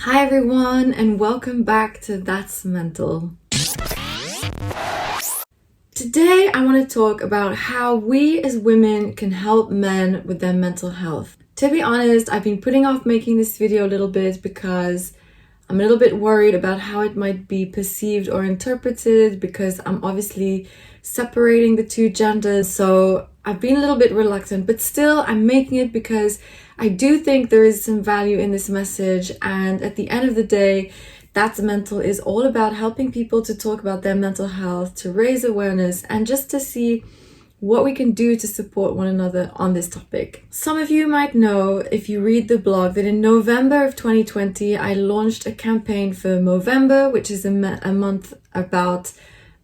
Hi everyone, and welcome back to That's Mental. Today I want to talk about how we as women can help men with their mental health. To be honest, I've been putting off making this video a little bit because I'm a little bit worried about how it might be perceived or interpreted, because I'm obviously separating the two genders. So I've been a little bit reluctant, but still I'm making it because I do think there is some value in this message. And at the end of the day, That's Mental is all about helping people to talk about their mental health, to raise awareness, and just to see what we can do to support one another on this topic. Some of you might know, if you read the blog, that in November of 2020, I launched a campaign for Movember, which is a month about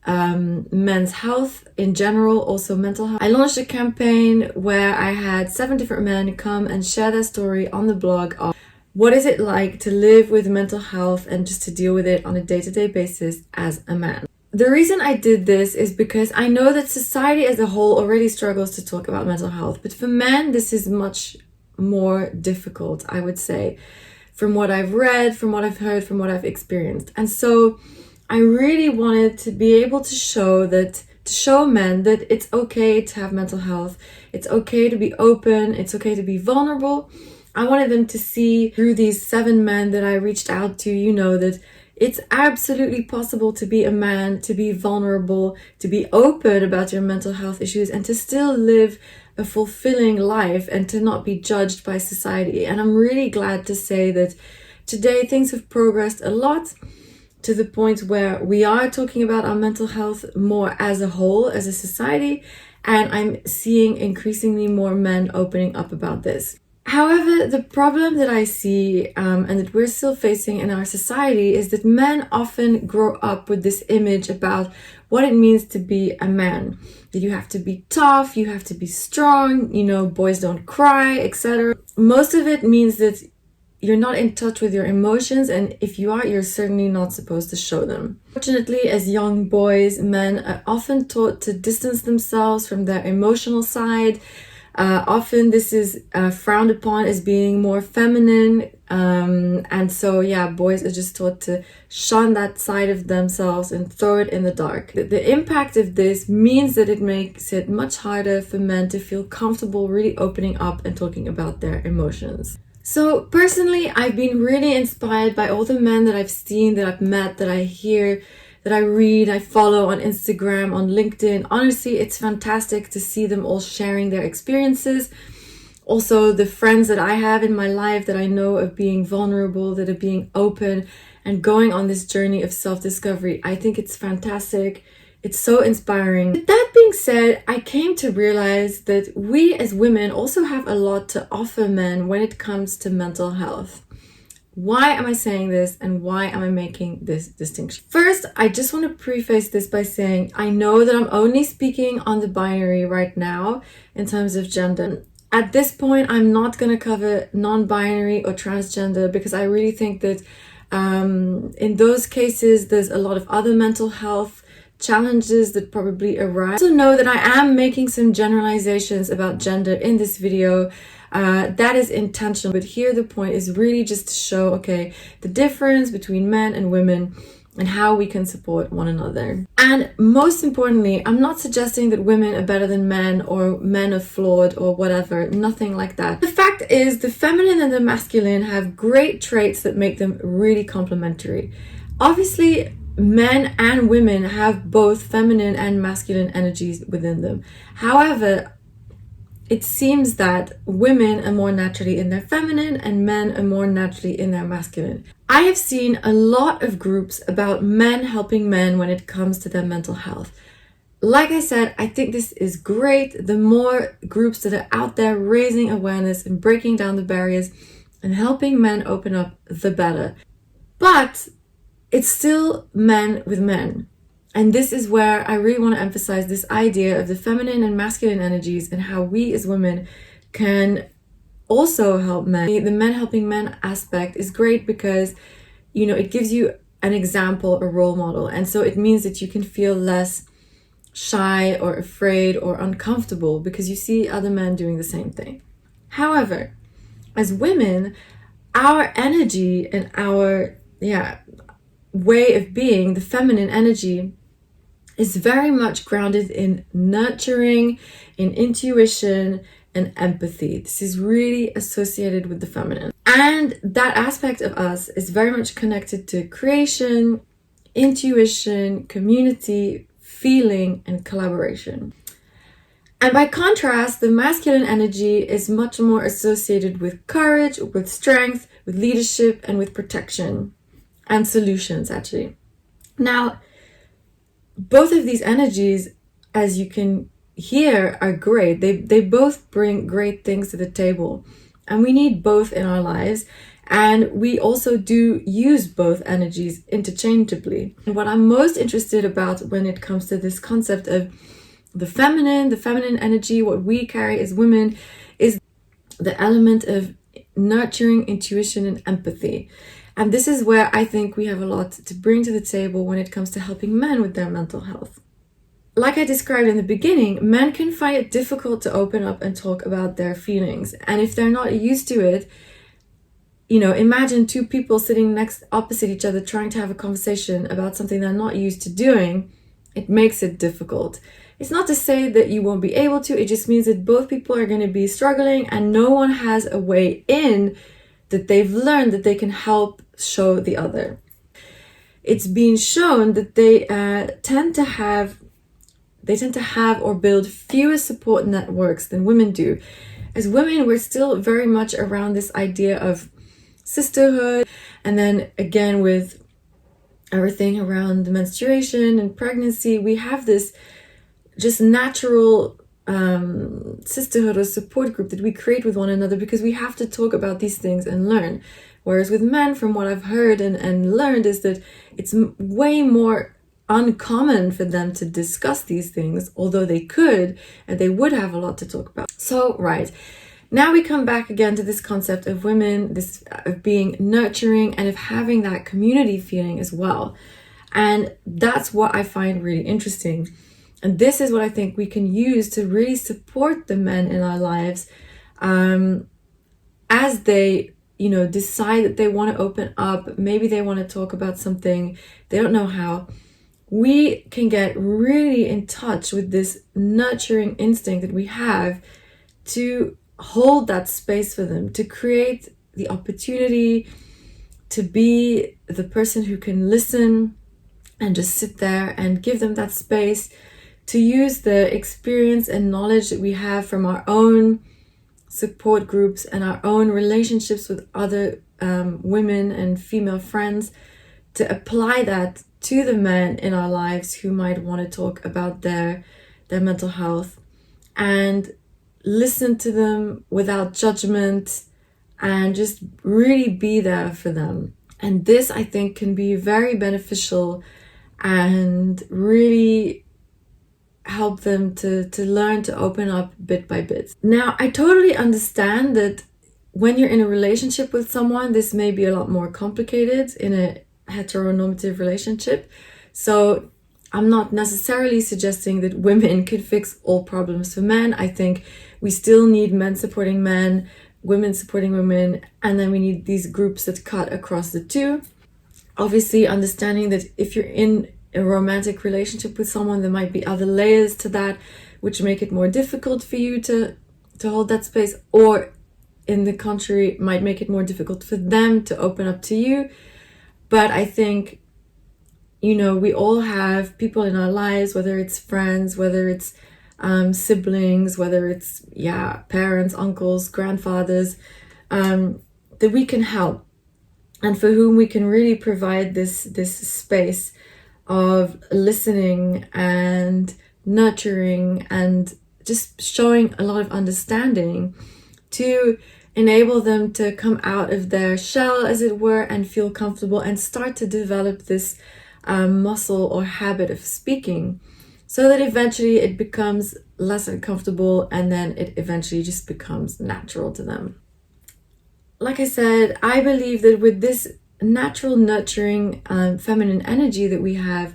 men's health in general, also mental health. I launched a campaign where I had 7 different men come and share their story on the blog of what is it like to live with mental health and just to deal with it on a day-to-day basis as a man. The reason I did this is because I know that society as a whole already struggles to talk about mental health, but for men, this is much more difficult, I would say, from what I've read, from what I've heard, from what I've experienced. And so I really wanted to be able to show men that it's okay to have mental health. It's okay to be open. It's okay to be vulnerable. I wanted them to see through these 7 men that I reached out to, that it's absolutely possible to be a man, to be vulnerable, to be open about your mental health issues, and to still live a fulfilling life and to not be judged by society. And I'm really glad to say that today things have progressed a lot to the point where we are talking about our mental health more as a whole, as a society, and I'm seeing increasingly more men opening up about this. However, the problem that I see and that we're still facing in our society is that men often grow up with this image about what it means to be a man. That you have to be tough, you have to be strong, boys don't cry, etc. Most of it means that you're not in touch with your emotions, and if you are, you're certainly not supposed to show them. Fortunately, as young boys, men are often taught to distance themselves from their emotional side. Often this is frowned upon as being more feminine, and so boys are just taught to shun that side of themselves and throw it in the dark. The impact of this means that it makes it much harder for men to feel comfortable really opening up and talking about their emotions. So personally, I've been really inspired by all the men that I've seen, that I've met, that I hear, that I read, I follow on Instagram, on LinkedIn. Honestly, it's fantastic to see them all sharing their experiences. Also, the friends that I have in my life that I know of being vulnerable, that are being open and going on this journey of self-discovery. I think it's fantastic. It's so inspiring. With that being said, I came to realize that we as women also have a lot to offer men when it comes to mental health. Why am I saying this, and why am I making this distinction? First, I just want to preface this by saying I know that I'm only speaking on the binary right now in terms of gender. At this point, I'm not going to cover non-binary or transgender because I really think that in those cases, there's a lot of other mental health challenges that probably arise. Also know that I am making some generalizations about gender in this video. That is intentional, but here the point is really just to show, the difference between men and women and how we can support one another. And most importantly, I'm not suggesting that women are better than men or men are flawed or whatever, nothing like that. The fact is, the feminine and the masculine have great traits that make them really complementary. Obviously, men and women have both feminine and masculine energies within them. However, it seems that women are more naturally in their feminine and men are more naturally in their masculine. I have seen a lot of groups about men helping men when it comes to their mental health. Like I said, I think this is great. The more groups that are out there raising awareness and breaking down the barriers and helping men open up, the better. But it's still men with men. And this is where I really want to emphasize this idea of the feminine and masculine energies and how we as women can also help men. The men helping men aspect is great because, it gives you an example, a role model. And so it means that you can feel less shy or afraid or uncomfortable because you see other men doing the same thing. However, as women, our energy and our way of being, the feminine energy, is very much grounded in nurturing, in intuition, and empathy. This is really associated with the feminine. And that aspect of us is very much connected to creation, intuition, community, feeling, and collaboration. And by contrast, the masculine energy is much more associated with courage, with strength, with leadership, and with protection and solutions, actually. Now, both of these energies, as you can hear, are great. They both bring great things to the table, and we need both in our lives. And we also do use both energies interchangeably. And what I'm most interested about when it comes to this concept of the feminine energy, what we carry as women, is the element of nurturing, intuition, and empathy. And this is where I think we have a lot to bring to the table when it comes to helping men with their mental health. Like I described in the beginning, men can find it difficult to open up and talk about their feelings. And if they're not used to it, imagine two people sitting opposite each other trying to have a conversation about something they're not used to doing. It makes it difficult. It's not to say that you won't be able to, it just means that both people are going to be struggling and no one has a way in that they've learned that they can help show the other. It's been shown that they tend to have or build fewer support networks than women do. As women, we're still very much around this idea of sisterhood, and then again with everything around the menstruation and pregnancy, we have this just natural sisterhood or support group that we create with one another because we have to talk about these things and learn. Whereas with men, from what I've heard and learned, is that it's way more uncommon for them to discuss these things, although they could and they would have a lot to talk about. So, right. Now we come back again to this concept of women, this of being nurturing and of having that community feeling as well. And that's what I find really interesting. And this is what I think we can use to really support the men in our lives as they, decide that they want to open up. Maybe they want to talk about something, they don't know how. We can get really in touch with this nurturing instinct that we have to hold that space for them, to create the opportunity to be the person who can listen and just sit there and give them that space to use the experience and knowledge that we have from our own support groups and our own relationships with other women and female friends, to apply that to the men in our lives who might want to talk about their mental health, and listen to them without judgment and just really be there for them. And this, I think, can be very beneficial and really help them to learn to open up bit by bit. Now, I totally understand that when you're in a relationship with someone, this may be a lot more complicated in a heteronormative relationship. So I'm not necessarily suggesting that women could fix all problems for men. I think we still need men supporting men, women supporting women, and then we need these groups that cut across the two. Obviously, understanding that if you're in a romantic relationship with someone, there might be other layers to that which make it more difficult for you to hold that space, or in the contrary, might make it more difficult for them to open up to you. But I think, we all have people in our lives, whether it's friends, whether it's siblings, whether it's parents, uncles, grandfathers, that we can help, and for whom we can really provide this space of listening and nurturing and just showing a lot of understanding to enable them to come out of their shell, as it were, and feel comfortable and start to develop this muscle or habit of speaking, so that eventually it becomes less uncomfortable and then it eventually just becomes natural to them. Like I said, I believe that with this natural nurturing feminine energy that we have,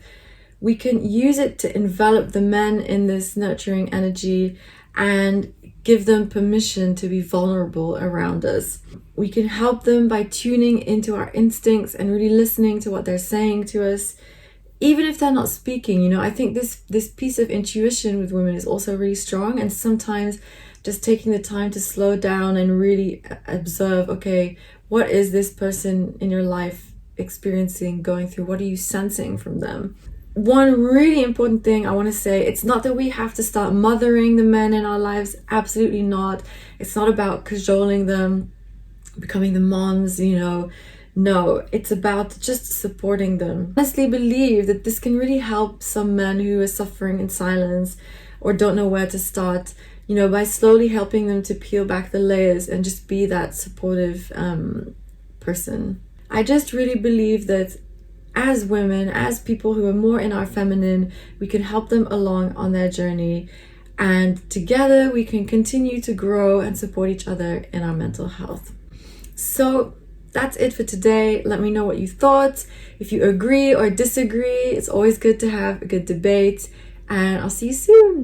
we can use it to envelop the men in this nurturing energy and give them permission to be vulnerable around us. We can help them by tuning into our instincts and really listening to what they're saying to us, even if they're not speaking. You know, I think this piece of intuition with women is also really strong, and sometimes just taking the time to slow down and really observe, okay, what is this person in your life experiencing, going through? What are you sensing from them? One really important thing I want to say, it's not that we have to start mothering the men in our lives. Absolutely not. It's not about cajoling them, becoming the moms, you know. No, it's about just supporting them. I honestly believe that this can really help some men who are suffering in silence or don't know where to start, you know, by slowly helping them to peel back the layers and just be that supportive person. I just really believe that as women, as people who are more in our feminine, we can help them along on their journey, and together we can continue to grow and support each other in our mental health. So that's it for today. Let me know what you thought. If you agree or disagree, it's always good to have a good debate, and I'll see you soon.